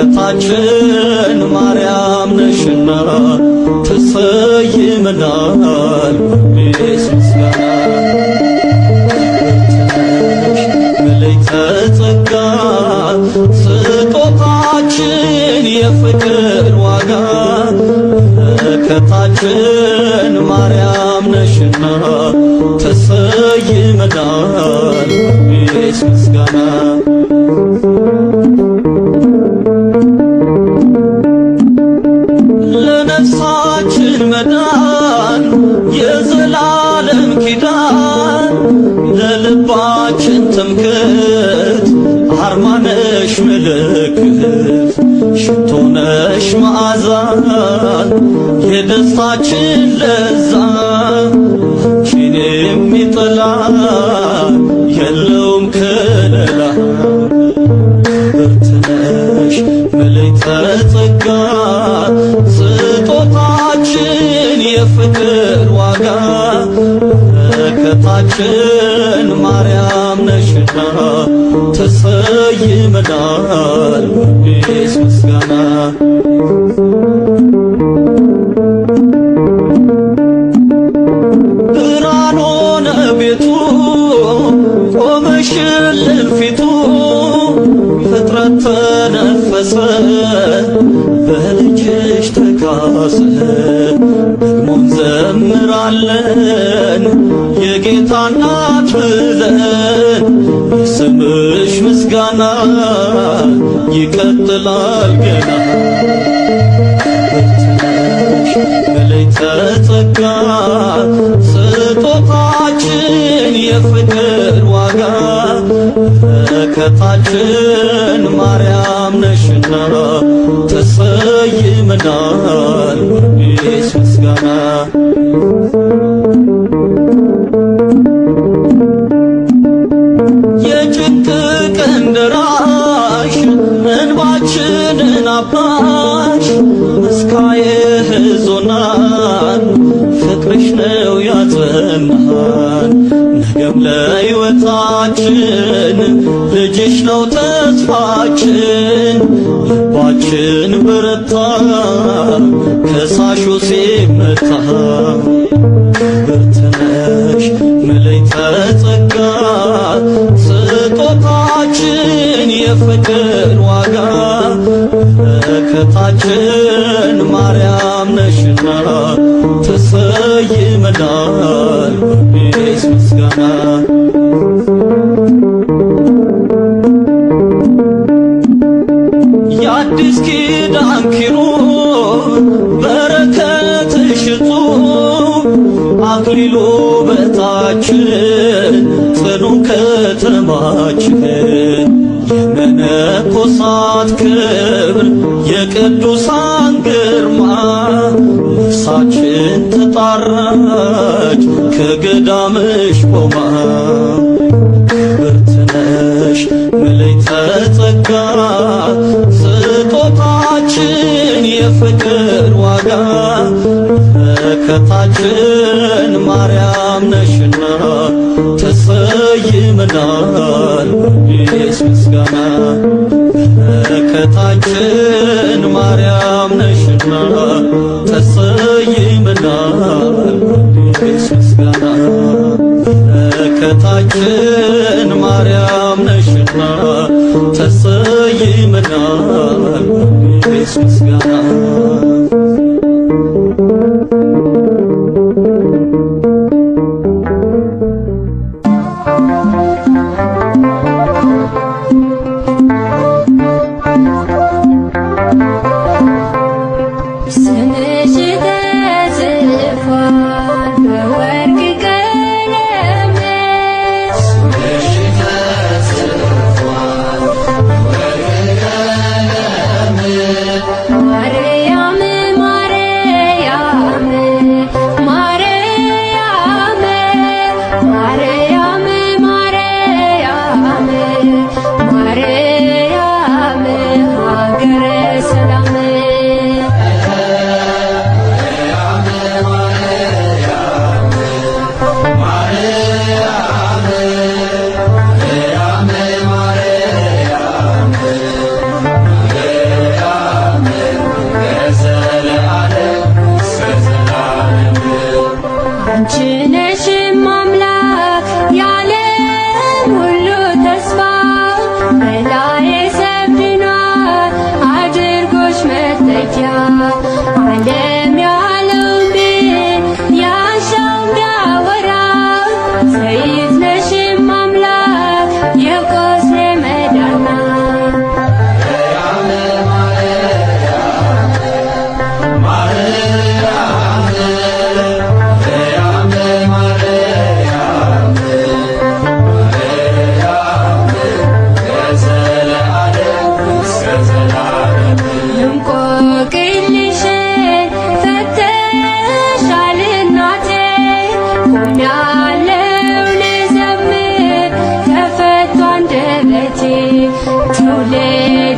በረከታችን ማርያም ነሽና ተሰይመናል በቤት ምስጋና መለይተ ጸጋ ስጦታችን የፍቅር ዋጋ በረከታችን ማርያም ነሽና ተሰይመናል በቤት ምስጋና ለነፍሳችን መዳን የዘላለም ኪዳን ለልባችን ትምክህት አርማነሽ ምልክት ሽቶነሽ መዓዛ የደስታችን ለዛ ችን የሚጥላ የለውም ከለላ ብርትነሽ መለይተ ጸጋ ስጦታችን የፍቅር ዋጋ በረከታችን ማርያም ነሽና ተሰይመናል በቤት ምስጋና ብርሃን ሆነ ቤቱ ቆመሽልን ፊቱ ፍጥረት ተነፈሰ በልጅሽ ተካሰ ደግሞም ዘምራለን የጌታ እናት ብለን የስምሽ ምስጋና ይቀጥላል ገና ብርትነሽ መለይተ ጸጋ ስጦታችን የፍቅር ዋጋ በረከታችን ማርያም ነሽና ተሰይመናል በቤት ምስጋና የጭንቅ ቀን ደራሽ እንባችንን አባሽ መስካየ ሕዞናን ፍቅርሽ ነው ያጸናን ነገም ለሕይወታችን ልጅሽ ነው ተስፋችን ልባችን በረታ ከሳሹ ሲመታ ብርትነሽ መለይተ ጸጋ ስጦታችን የፍቅር ዋጋ በረከታችን ማርያም ነሽና ተሰይመናል በቤት ምስጋና የአዲስ ኪዳን ኪሩብ በረከትሽ እጹብ አክሊሉ በታችን ጽኑ ከተማችን የመነኮሳት ክብር የቅዱሳን ግርማ ነፍሳችን ተጣራች ከገዳምሽ ቆማ ብርትነሽ መለይተ ጸጋ ስጦታችን የፍቅር ዋጋ በረከታችን ማርያም ነሽና ተሰይመናል በቤት ምስጋና በረከታችን ማርያም ነሽና ተሰይመናል በቤት ምስጋና በረከታችን ማርያም ነሽና ተሰይመናል በቤት ምስጋና ስምሽ ተጽፏል ትውልድ